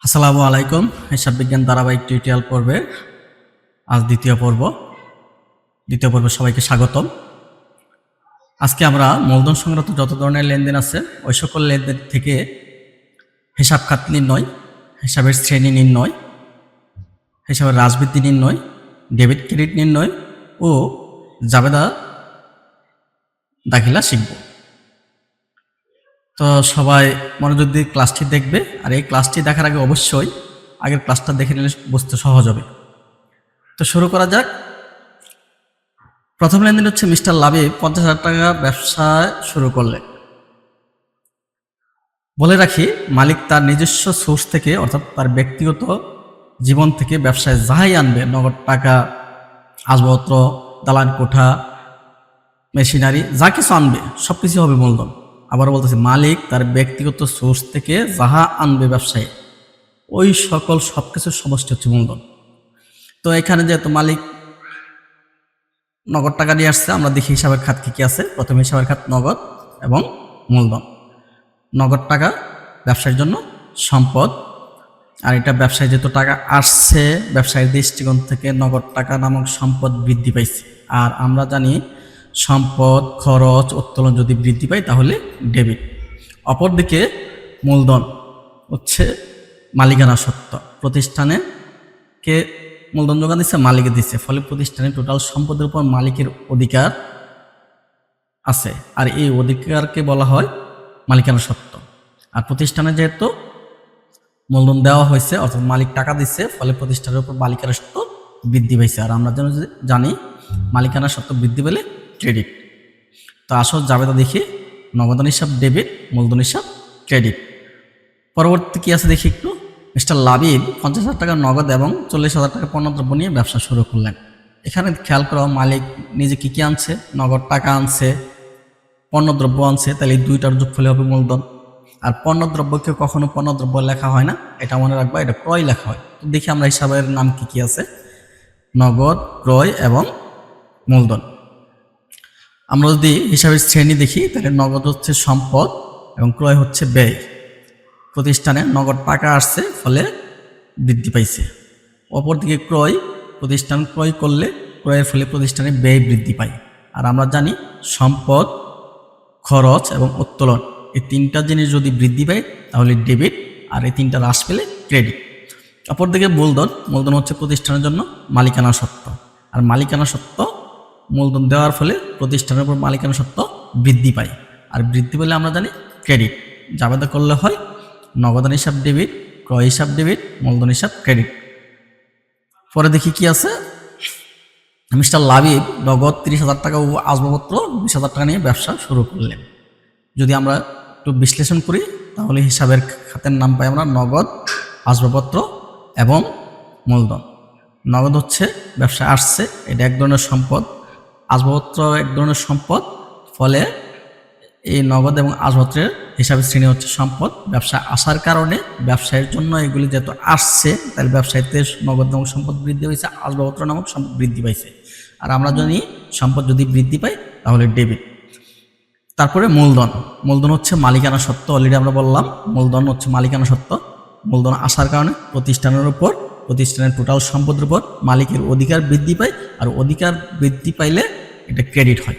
আসসালামু আলাইকুম। হিসাব বিজ্ঞান ধারাবাহিক টিউটোরিয়াল পর্বে আজ দ্বিতীয় পর্বে সবাইকে স্বাগতম। আজকে আমরা মূলধন সংক্রান্ত যত ধরনের লেনদেন আছে ওই সকল লেনদেন থেকে হিসাব খাত নির্ণয়, হিসাবের শ্রেণী নির্ণয়, হিসাবের হ্রাস-বৃদ্ধি নির্ণয়, ডেবিট ক্রেডিট নির্ণয় ও জাবেদা দাখিলা শিখব। তো সবাই মনোযোগ দিয়ে ক্লাসটি দেখবে, আর এই ক্লাসটি দেখার আগে অবশ্যই আগের ক্লাসটা দেখে নিলে বুঝতে সহজ হবে। তো শুরু করা যাক। প্রথম লেনদেন হচ্ছে মিস্টার লাবিব 50,000 টাকা ব্যবসা শুরু করলেন। বলে রাখি, মালিক তার নিজস্ব সোর্স থেকে অর্থাৎ তার ব্যক্তিগত জীবন থেকে ব্যবসায় যাহাই আনবে, নগদ টাকা, আসবাবপত্র, দালান কোঠা, মেশিনারি, যা কিছু আনবে সব কিছু হবে মূলধন। আবার বলতেছি, মালিক তার ব্যক্তিগত সোর্স থেকে যাহা আনবে ব্যবসায়ী, ওই সকল সব কিছুর সমষ্টি হচ্ছে মূলধন। তো এখানে যেহেতু মালিক নগদ টাকা নিয়ে আসছে, আমরা দেখি হিসাবের খাত কি আছে। প্রথমে হিসাবের খাত নগদ এবং মূলধন। নগদ টাকা ব্যবসার জন্য সম্পদ, আর এটা ব্যবসায় যেহেতু টাকা আসছে, ব্যবসায়ীর দৃষ্টিকোণ থেকে নগদ টাকা নামক সম্পদ বৃদ্ধি পাইছে। আর আমরা জানি সম্পদ, খরচ, উত্তোলন যদি বৃদ্ধি পায় তাহলে ডেবিট। অপরদিকে মূলধন হচ্ছে মালিকানা সত্ত্ব। প্রতিষ্ঠানে কে মূলধন যোগান দিচ্ছে? মালিকে দিচ্ছে। ফলে প্রতিষ্ঠানের টোটাল সম্পদের উপর মালিকের অধিকার আছে, আর এই অধিকারকে বলা হয় মালিকানা সত্ত্ব। আর প্রতিষ্ঠানে যেহেতু মূলধন দেওয়া হয়েছে অর্থাৎ মালিক টাকা দিচ্ছে, ফলে প্রতিষ্ঠানের উপর মালিকানা সত্ত্ব বৃদ্ধি পাইছে। আর আমরা যেন জানি মালিকানা সত্ত্ব বৃদ্ধি পেলে ক্রেডিট। তো আসল জাবেদা দেখি, নগদান হিসাব ডেবিট, মূলধন হিসাব ক্রেডিট। পরবর্তী কি আছে দেখি একটু। মিস্টার লাবিব 50,000 টাকা নগদ এবং 40,000 টাকা পণ্যদ্রব্য নিয়ে ব্যবসা শুরু করলেন। এখানে খেয়াল করো, মালিক নিজে কি কি আনছে? নগদ টাকা আনছে, পণ্যদ্রব্য আনছে, তাহলে এই দুইটার যোগফলে হবে মূলধন। আর পণ্যদ্রব্যকে কখনো পণ্যদ্রব্য লেখা হয় না, এটা মনে রাখবা, এটা ক্রয় লেখা হয়। তো দেখি আমরা হিসাবের নাম কি কি আছে। নগদ, ক্রয় এবং মূলধন। আমরা যদি হিসাবের শ্রেণী দেখি, তাহলে নগদ হচ্ছে সম্পদ এবং ক্রয় হচ্ছে ব্যয়। প্রতিষ্ঠানে নগদ টাকা আসছে, ফলে বৃদ্ধি পাইছে। অপরদিকে ক্রয়, প্রতিষ্ঠান ক্রয় করলে ক্রয়ের ফলে প্রতিষ্ঠানে ব্যয় বৃদ্ধি পায়। আর আমরা জানি সম্পদ, খরচ এবং উত্তোলন, এই তিনটা জিনিস যদি বৃদ্ধি পায় তাহলে ডেবিট, আর এই তিনটা হ্রাস পেলে ক্রেডিট। অপরদিকে মূলধন হচ্ছে প্রতিষ্ঠানের জন্য মালিকানা সত্ত্ব। আর মালিকানা সত্ত্ব মূলধন দেওয়ার ফলে প্রতিষ্ঠানের উপর মালিকানা সত্ত্ব বৃদ্ধি পায়। আর বৃদ্ধি পেলে আমরা জানি ক্রেডিট। জাবেদা করলে হয় নগদান হিসাব ডেবিট, ক্রয় হিসাব ডেবিট, মূলধন হিসাব ক্রেডিট। পরে দেখি কি আছে। মিস্টার লাবিব নগদ 30,000 টাকা ও আসবাবপত্র 20,000 টাকা নিয়ে ব্যবসা শুরু করলেন। যদি আমরা একটু বিশ্লেষণ করি, তাহলে হিসাবের খাতের নাম পাই আমরা নগদ, আসবাবপত্র এবং মূলধন। নগদ হচ্ছে ব্যবসা আসছে, এটা এক ধরনের সম্পদ। আসবাবপত্র এক ধরনের সম্পদ, ফলে এই নগদ এবং আসবাবপত্রের হিসাবের শ্রেণী হচ্ছে সম্পদ। ব্যবসা আসার কারণে ব্যবসায়ের জন্য এগুলি যেহেতু আসছে, তাহলে ব্যবসায়ীতে নগদ নামক সম্পদ বৃদ্ধি হয়েছে, আসবাবপত্র নামক সম্পদ বৃদ্ধি পাইছে। আর আমরা জানি সম্পদ যদি বৃদ্ধি পায় তাহলে ডেবিট। তারপরে মূলধন হচ্ছে মালিকানা সত্ত্ব। অলরেডি আমরা বললাম মূলধন হচ্ছে মালিকানা সত্ত্ব। মূলধন আসার কারণে প্রতিষ্ঠানের উপর, প্রতিষ্ঠানের টোটাল সম্পদের উপর মালিকের অধিকার বৃদ্ধি পায়, আর অধিকার বৃদ্ধি পাইলে এটা ক্রেডিট হয়।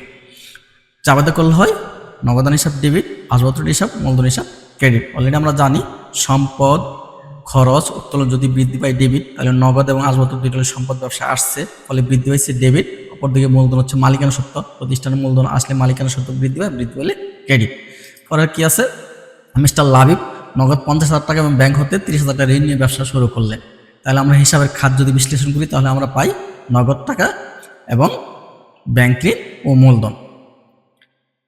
জাবেদা করলে হয় নগদান হিসাব ডেবিট, আসবাবপত্র হিসাব, মূলধন হিসাব ক্রেডিট। অলরেডি আমরা জানি সম্পদ, খরচ, উত্তোলন যদি বৃদ্ধি পায় ডেবিট, তাহলে নগদ এবং আসবাবপত্র দুইটার সম্পদ ব্যবসা আসছে, ফলে বৃদ্ধি পাইছে ডেবিট। অপরদিকে মূলধন হচ্ছে মালিকানা সত্ত্ব। প্রতিষ্ঠানের মূলধন আসলে মালিকানা সত্ত্ব বৃদ্ধি পায়, বৃদ্ধি পেলে ক্রেডিট। পরে কি আছে। মিস্টার লাবিব নগদ 50,000 টাকা এবং ব্যাংক হতে 30,000 টাকা ঋণ নিয়ে ব্যবসা শুরু করলেন। তাহলে আমরা হিসাবের খাত যদি বিশ্লেষণ করি, তাহলে আমরা পাই নগদ টাকা এবং ব্যাংক ঋণ ও মূলধন।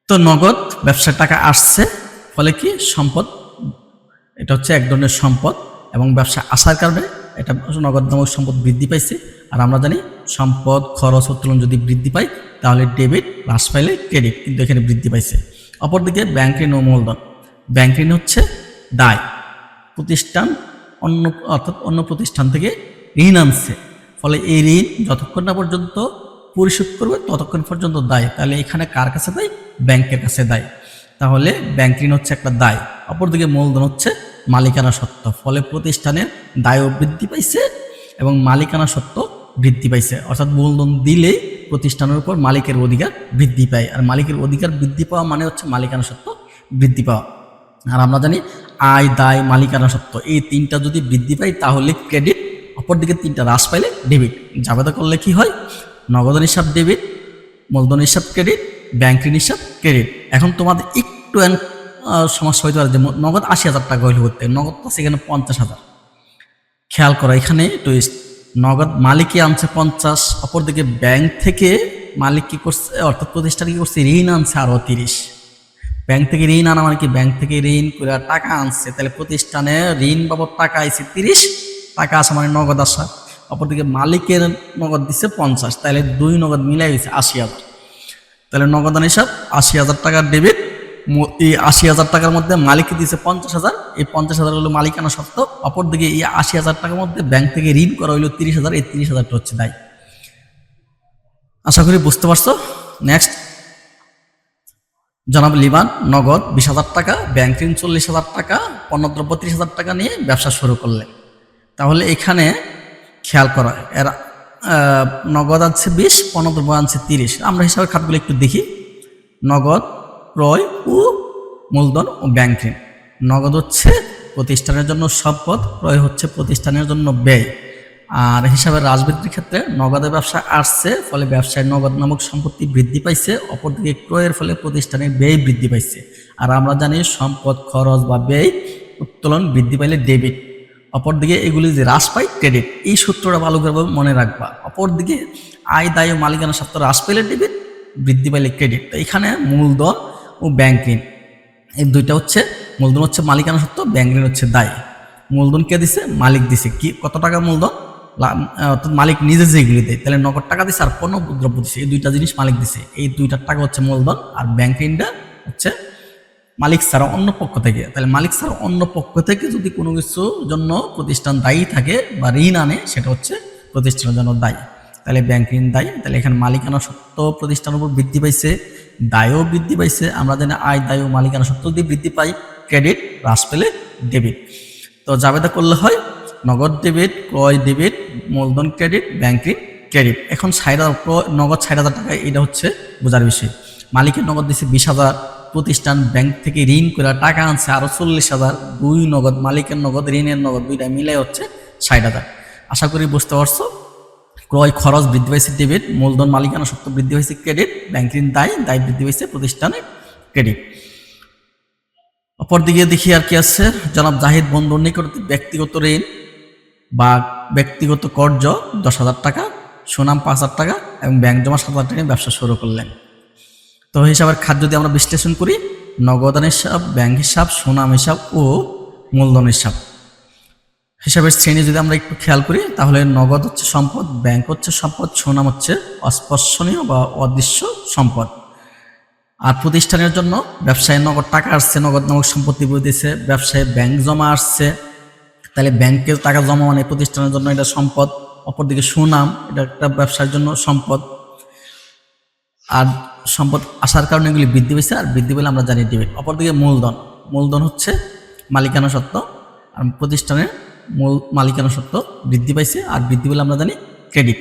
তো নগদ ব্যবসার টাকা আসছে, ফলে কি সম্পদ, এটা হচ্ছে এক ধরনের সম্পদ, এবং ব্যবসা আসার কারণে এটা নগদ নামক সম্পদ বৃদ্ধি পাইছে। আর আমরা জানি সম্পদ, খরচ, উত্তোলন যদি বৃদ্ধি পায় তাহলে ডেবিট, হ্রাস পাইলে ক্রেডিট, কিন্তু এখানে বৃদ্ধি পাইছে। অপরদিকে ব্যাংক ঋণ ও মূলধন। ব্যাংক ঋণ হচ্ছে দায়। প্রতিষ্ঠান অন্য প্রতিষ্ঠান থেকে ঋণ আনছে, ফলে এই ঋণ যতক্ষণ না পর্যন্ত পরিশোধ করবে ততক্ষণ পর্যন্ত দায়। তাহলে এখানে কার কাছে দায়? ব্যাংকের কাছে দায়। তাহলে ব্যাংক ঋণ হচ্ছে একটা দায়। অপরদিকে মূলধন হচ্ছে মালিকানা সত্ত্ব, ফলে প্রতিষ্ঠানের দায়ও বৃদ্ধি পাইছে এবং মালিকানা সত্ত্ব বৃদ্ধি পাইছে। অর্থাৎ মূলধন দিলেই প্রতিষ্ঠানের উপর মালিকের অধিকার বৃদ্ধি পায়, আর মালিকের অধিকার বৃদ্ধি পাওয়া মানে হচ্ছে মালিকানা সত্ত্ব বৃদ্ধি পাওয়া। আর আমরা জানি আয়, দায়, মালিকানা সত্ত্ব এই তিনটা যদি বৃদ্ধি পায় তাহলে ক্রেডিট, অপরদিকে তিনটা হ্রাস পাইলে ডেবিট। জাবেদা করলে কি হয়? নগদ হিসাব ডেবিট, মূলধন হিসাব ক্রেডিট, ব্যাংক ঋণ হিসাব ক্রেডিট। এখন তোমাদের একটু সমস্যা হইতে পারে যে নগদ ৮০,০০০ টাকা হইলে করতে, নগদ আছে এখানে ৫০,০০০। খেয়াল করো এখানে টুইস্ট, নগদ মালিকে আনছে ৫০, অপরদিকে ব্যাংক থেকে মালিক কি করছে, অর্থাৎ প্রতিষ্ঠান কি করছে, ঋণ আনছে আরো ৩০। ব্যাংক থেকে ঋণ আনা মানে কি, ব্যাংক থেকে ঋণ করে টাকা আনছে, তাহলে প্রতিষ্ঠানে ঋণ বাবদ টাকা আইছে ৩০, টাকা আসা মানে নগদ আসা। অপরদিকে মালিকের নগদ দিচ্ছে ৫০, তাহলে দুই নগদ মিলাই হয়েছে ৮০,০০০। তাহলে নগদান হিসাব ৮০,০০০ টাকার ডেবিট। এই ৮০,০০০ টাকার মধ্যে মালিককে দিচ্ছে ৫০,০০০, এই ৫০,০০০ হলো মালিকানা সত্ত্ব। অপরদিকে এই ৮০,০০০ টাকার মধ্যে ব্যাংক থেকে ঋণ করা হইলো ৩০,০০০, এই ৩০,০০০টা হচ্ছে দায়। আশা করি বুঝতে পারছো। নেক্সট, জনাব লিবান নগদ ২০,০০০ টাকা, ব্যাংক ঋণ ৪০,০০০ টাকা, পণ্যদ্রব্য ৩০,০০০ টাকা নিয়ে ব্যবসা শুরু করলেন। তাহলে এখানে খেয়াল করা, এরা নগদ আনছে ২০, পণ্যদ্রব্য আনছে ৩০। আমরা হিসাবের খাতগুলো একটু দেখি। নগদ, ক্রয় ও মূলধন ও ব্যাংক ঋণ। নগদ হচ্ছে প্রতিষ্ঠানের জন্য সম্পদ, ক্রয় হচ্ছে প্রতিষ্ঠানের জন্য ব্যয়। আর হিসাবের রাজবৃদ্ধির ক্ষেত্রে নগদের ব্যবসা আসছে, ফলে ব্যবসায় নগদ নামক সম্পত্তি বৃদ্ধি পাইছে, অপরদিকে ক্রয়ের ফলে প্রতিষ্ঠানের ব্যয় বৃদ্ধি পাইছে। আর আমরা জানি সম্পদ, খরচ বা ব্যয় উত্তোলন বৃদ্ধি পাইলে ডেবিট, অপরদিকে এগুলি যে হ্রাস পায় ক্রেডিট। এই সূত্রটা ভালো করে মনে রাখবা। অপরদিকে আয়, দায় ও মালিকানা সত্ত্ব হ্রাস পাইলে ডেবিট, বৃদ্ধি পাইলে ক্রেডিট। তো এখানে মূলধন ও ব্যাংক ঋণ এই দুইটা হচ্ছে, মূলধন হচ্ছে মালিকানা সত্ত্ব, ব্যাংক ঋণ হচ্ছে দায়। মূলধন কে দিছে? মালিক দিছে। কি, কত টাকা মূলধন? মালিক নিজে যেগুলি দেয়, তাহলে নগদ টাকা দিছে আর পণ্য দ্রব্য দিছে, এই দুইটা জিনিস মালিক দিছে, এই দুইটার টাকা হচ্ছে মূলধন। আর ব্যাংক ঋণটা হচ্ছে মালিক ছাড়া অন্য পক্ষ থেকে। তাহলে মালিক ছাড়া অন্য পক্ষ থেকে যদি কোনো কিছুর জন্য প্রতিষ্ঠান দায়ী থাকে বা ঋণ আনে, সেটা হচ্ছে প্রতিষ্ঠানের জন্য দায়ী। তাহলে ব্যাংক ঋণ দায়ী। তাহলে এখানে মালিকানা সত্ত্ব প্রতিষ্ঠানের উপর বৃদ্ধি পাইছে, দায়ও বৃদ্ধি পাইছে। আমরা জানি আয়, দায় ও মালিকানা সত্ত্ব যদি বৃদ্ধি পাই ক্রেডিট, হ্রাস পেলে ডেবিট। তো জাবেদা করলে হয় নগদ ডেবিট, ক্রয় ডেবিট, মূলধন ক্রেডিট, ব্যাংক ঋণ ক্রেডিট। এখন ৬০,০০০ নগদ ৬০,০০০ টাকা, এটা হচ্ছে বোঝার বিষয়। মালিকের নগদ দিচ্ছে ২০,০০০, প্রতিষ্ঠান ব্যাংক থেকে ঋণ করে টাকা আনছে আরো ৪০,০০০, দুই নগদ, মালিকের নগদ, ঋণের নগদ, দুইটা মিলে হচ্ছে ৬০,০০০। আশা করি বুঝতে পারছো। ক্রয় খরচ বৃদ্ধি পাইছে ডেবিট, মূলধন মালিকানা সত্ত্ব বৃদ্ধি হয়েছে ক্রেডিট, ব্যাংক ঋণ দায়, দায় বৃদ্ধি হয়েছে প্রতিষ্ঠানের ক্রেডিট। অপরদিকে দেখি আর কি আছে। জনাব জাহিদ বন্ধুর নিকট ব্যক্তিগত ঋণ বা ব্যক্তিগত কর্জ ১০,০০০ টাকা, সুনাম ৫,০০০ টাকা এবং ব্যাংক জমা ৭,০০০ টাকা ব্যবসা শুরু করলেন। তো হিসাবের খাত যদি আমরা বিশ্লেষণ করি, নগদান হিসাব, ব্যাংক হিসাব, সুনাম হিসাব ও মূলধন হিসাব। হিসাবের শ্রেণী যদি আমরা একটু খেয়াল করি, তাহলে নগদ হচ্ছে সম্পদ, ব্যাংক হচ্ছে সম্পদ, সুনাম হচ্ছে অস্পর্শনীয় বা অদৃশ্য সম্পদ। আর প্রতিষ্ঠানের জন্য ব্যবসায় নগদ টাকা আসছে, নগদ নামক সম্পত্তি বইতেছে, ব্যবসায় ব্যাংক জমা আসছে, তাহলে ব্যাংকে টাকা জমা মানে প্রতিষ্ঠানের জন্য এটা সম্পদ। অপরদিকে সুনাম, এটা একটা ব্যবসার জন্য সম্পদ। আর সম্পদ আসার কারণে এগুলি বৃদ্ধি পেয়েছে, আর বৃদ্ধি পেলে আমরা জানি ডেবিট। অপরদিকে মূলধন, মূলধন হচ্ছে মালিকানা সত্ত্ব, আর প্রতিষ্ঠানের মালিকানা সত্ত্ব বৃদ্ধি পাইছে, আর বৃদ্ধি পেলে আমরা জানি ক্রেডিট।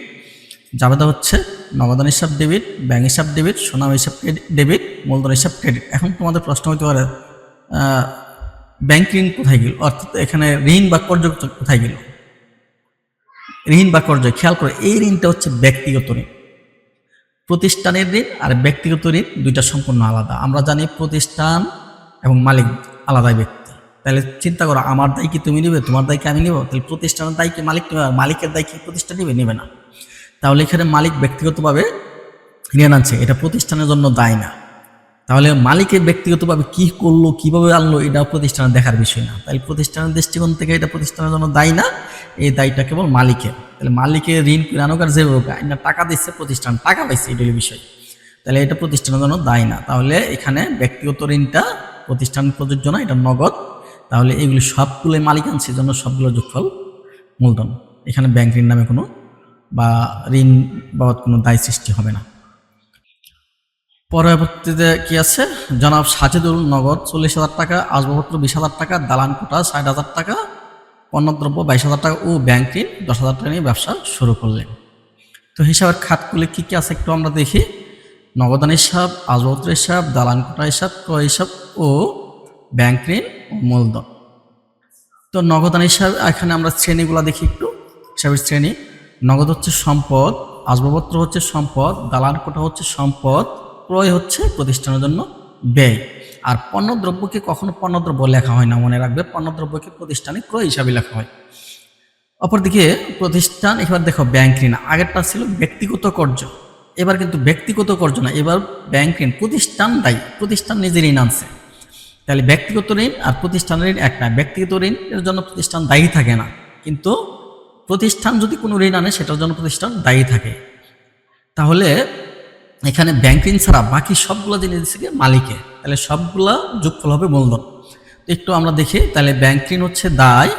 জাবেদা হচ্ছে নগদান হিসাব ডেবিট, ব্যাংক হিসাব ডেবিট, সুনাম হিসাব ডেবিট, মূলধন হিসাব ক্রেডিট। এখন তোমাদের প্রশ্ন হতে পারে ব্যাংক ঋণ কোথায় গেল, অর্থাৎ এখানে ঋণ বা কর্জ কোথায় গেল? ঋণ বা কর্জ, খেয়াল করে এই ঋণটা হচ্ছে ব্যক্তিগত ঋণ। প্রতিষ্ঠানের ঋণ আর ব্যক্তিগত ঋণ দুইটা সম্পূর্ণ আলাদা। আমরা জানি প্রতিষ্ঠান এবং মালিক আলাদা ব্যক্তি। তাহলে চিন্তা করো, আমার দায় কি তুমি নিবে, তোমার দায় কি আমি নিব? তাহলে প্রতিষ্ঠানের দায় কি মালিক নেবে, আর মালিকের দায় কি প্রতিষ্ঠান নিবে? নেবে না। তাহলে এখানে মালিক ব্যক্তিগতভাবে ঋণ আনছে, এটা প্রতিষ্ঠানের জন্য দায় না। তাহলে মালিকের ব্যক্তিগতভাবে কি করলো, কিভাবে আনলো, এটা প্রতিষ্ঠানের দেখার বিষয় না। তাহলে প্রতিষ্ঠানের দৃষ্টিকোণ থেকে এটা প্রতিষ্ঠানের জন্য দায় না, এই দায়টা কেবল মালিকের। তাহলে মালিকের ঋণ আনুক আর যে টাকা দিচ্ছে, প্রতিষ্ঠান টাকা পাইছে, এটাই বিষয়। তাহলে এটা প্রতিষ্ঠানের জন্য দায় না। তাহলে এখানে ব্যক্তিগত ঋণটা প্রতিষ্ঠান প্রযোজ্য না, এটা নগদ। তাহলে এগুলি সবগুলো মালিক আনছে, জন্য সবগুলো যোগফল মূলধন। এখানে ব্যাংক ঋণ নামে কোনো বা ঋণ বাবদ কোনো দায় সৃষ্টি হবে না। পরবর্তীতে কি আছে, জনাব সাজেদুল নগদ 40,000 টাকা, আসবাবপত্র 20,000 টাকা, দালান কোঠা 60,000 টাকা, পণ্যদ্রব্য 22,000 টাকা ও ব্যাংক ঋণ 10,000 টাকা নিয়ে ব্যবসা শুরু করলেন। তো হিসাবের খাতগুলি কি কি আছে একটু আমরা দেখি। নগদান হিসাব, আসবাবপত্র হিসাব, দালান কোঠা হিসাব, ক্রয় হিসাব ও ব্যাংক ঋণ ও মূলধন। তো নগদান হিসাব এখানে আমরা শ্রেণীগুলো দেখি একটু। হিসাবের শ্রেণী: নগদ হচ্ছে সম্পদ, আসবাবপত্র হচ্ছে সম্পদ, দালান কোঠা হচ্ছে সম্পদ, ক্রয় হচ্ছে প্রতিষ্ঠানের জন্য ব্যয়। আর পণ্যদ্রব্যকে কখনো পণ্যদ্রব্য লেখা হয় না, মনে রাখবে, পণ্যদ্রব্যকে প্রতিষ্ঠানে ক্রয় হিসাবে লেখা হয়। অপরদিকে প্রতিষ্ঠান, এবার দেখো ব্যাংক ঋণ, আগেরটা ছিল ব্যক্তিগত কর্য, এবার কিন্তু ব্যক্তিগত কর্য না, এবার ব্যাংক ঋণ। প্রতিষ্ঠান দায়ী, প্রতিষ্ঠান নিজে ঋণ আনছে, তাহলে ব্যক্তিগত ঋণ আর প্রতিষ্ঠানের ঋণ এক না। ব্যক্তিগত ঋণের জন্য প্রতিষ্ঠান দায়ী থাকে না, কিন্তু প্রতিষ্ঠান যদি কোনো ঋণ আনে সেটার জন্য প্রতিষ্ঠান দায়ী থাকে। তাহলে এখানে ব্যাংক ঋণ ছাড়া বাকি সবগুলো জিনিস দিচ্ছে মালিকে, তাহলে সবগুলা যোগফল হবে মূলধন। একটু আমরা দেখি, তাহলে ব্যাংক ঋণ হচ্ছে দায়।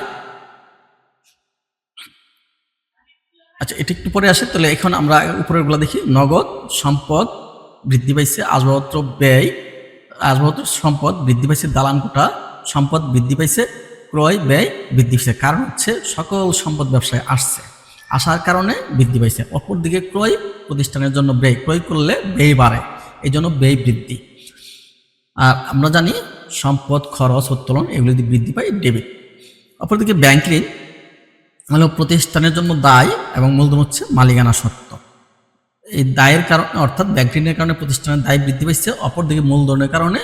আচ্ছা, এটা একটু পরে আসে। তাহলে এখন আমরা উপরেরগুলো দেখি। নগদ সম্পদ বৃদ্ধি পাইছে, আসবাবপত্র ব্যয়, আসবাবপত্র সম্পদ বৃদ্ধি পাইছে, দালান কোঠা সম্পদ বৃদ্ধি পাইছে, ক্রয় ব্যয় বৃদ্ধি পাইছে। কারণ হচ্ছে সকল সম্পদ ব্যবসায় আসছে, আসার কারণে বৃদ্ধি পাইছে। অপরদিকে ক্রয় প্রতিষ্ঠানের জন্য ব্যয়, ক্রয় করলে ব্যয় বাড়ে, এই জন্য ব্যয় বৃদ্ধি। আর আমরা জানি সম্পদ, খরচ, উত্তোলন এগুলো যদি বৃদ্ধি পায় ডেবিট। অপরদিকে ব্যাংক ঋণ হলো প্রতিষ্ঠানের জন্য দায় এবং মূলধন হচ্ছে মালিকানা সত্ত্ব। এই দায়ের কারণে, অর্থাৎ ব্যাংক ঋণের কারণে প্রতিষ্ঠানের দায় বৃদ্ধি পাইছে, অপরদিকে মূলধনের কারণে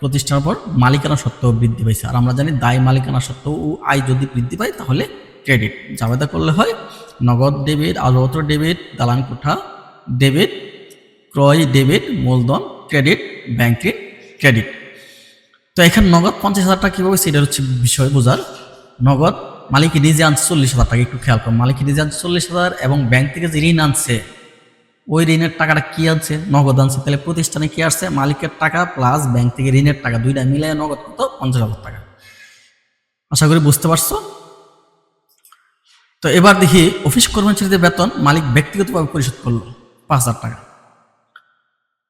প্রতিষ্ঠানের উপর মালিকানা সত্ত্ব বৃদ্ধি পাইছে। আর আমরা জানি দায়, মালিকানা সত্ত্ব ও আয় যদি বৃদ্ধি পায় তাহলে ক্রেডিট। জাবেদা করলে হয় নগদ ডেবিট, আসবাবপত্র ডেবিট, দালান কোঠা ডেবিট, ক্রয় ডেবিট, মূলধন ক্রেডিট, ব্যাংক ঋণ ক্রেডিট। তো এখানে নগদ 50,000 টাকা কীভাবে, সেটা হচ্ছে বিষয় বোঝার। নগদ মালিক নিজে আনছে 40,000 টাকা, একটু খেয়াল করুন, মালিক নিজে আনছে 40,000 এবং ব্যাংক থেকে যে ঋণ আনছে ওই ঋণের টাকাটা কি আনছে, নগদ আনছে। তাহলে প্রতিষ্ঠানে কি আসছে, মালিকের টাকা প্লাস ব্যাংক থেকে ঋণের টাকা, দুইটা মিলে নগদ কত, 50,000 টাকা। আশা করি বুঝতে পারছো। তো এবার দেখি অফিস কর্মচারীদের বেতন মালিক ব্যক্তিগতভাবে পরিশোধ করলো 5,000 টাকা।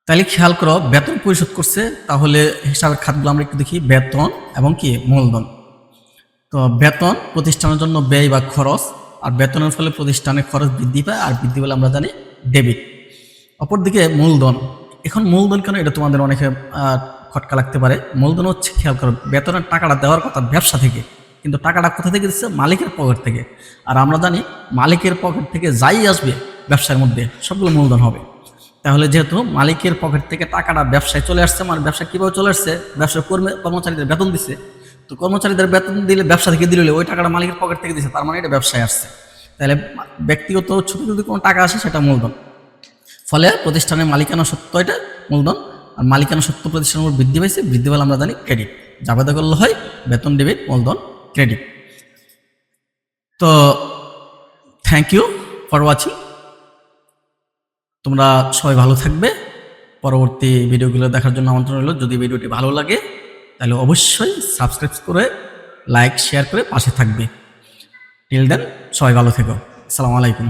তাহলে খেয়াল করো, বেতন পরিশোধ করছে, তাহলে হিসাবের খাতগুলো আমরা একটু দেখি। বেতন এবং কি মূলধন। তো বেতন প্রতিষ্ঠানের জন্য ব্যয় বা খরচ, আর বেতনের ফলে প্রতিষ্ঠানের খরচ বৃদ্ধি পায়, আর বৃদ্ধি পেলে আমরা জানি ডেবিট। অপরদিকে মূলধন, এখন মূলধন কেন, এটা তোমাদের অনেকে খটকা লাগতে পারে। মূলধন হচ্ছে, খেয়াল করো, বেতনের টাকাটা দেওয়ার কথা ব্যবসা থেকে, কিন্তু টাকাটা কোথা থেকে দিচ্ছে, মালিকের পকেট থেকে। আর আমরা জানি মালিকের পকেট থেকে যাই আসবে ব্যবসার মধ্যে সবগুলো মূলধন হবে। তাহলে যেহেতু মালিকের পকেট থেকে টাকাটা ব্যবসায় চলে আসছে, মানে ব্যবসা কীভাবে চলে আসছে, ব্যবসার কর্মচারীদের বেতন দিচ্ছে। তো কর্মচারীদের বেতন দিলে, ব্যবসা থেকে দিলে ওই টাকাটা মালিকের পকেট থেকে দিচ্ছে, তার মানে এটা ব্যবসায় আসছে। তাহলে ব্যক্তিগত ছোট যদি কোনো টাকা আসে সেটা মূলধন। ফলে প্রতিষ্ঠানের মালিকানা সত্ত্ব এটা মূলধন, আর মালিকানা সত্ত্ব প্রতিষ্ঠানের উপর বৃদ্ধি পাইছে, বৃদ্ধি পেলে আমরা জানি ক্রেডিট। জাবেদা করলে হয় বেতন ডেবিট, মূলধন ক্রেডিট। তো থ্যাংক ইউ ফর ওয়াচিং। তোমরা সবাই ভালো থাকবে। পরবর্তী ভিডিওগুলো দেখার জন্য আমন্ত্রণ রইল। যদি ভিডিওটি ভালো লাগে তাহলে অবশ্যই সাবস্ক্রাইব করে, লাইক, শেয়ার করে পাশে থাকবে। টিল দেন সবাই ভালো থেকো। আসসালামু আলাইকুম।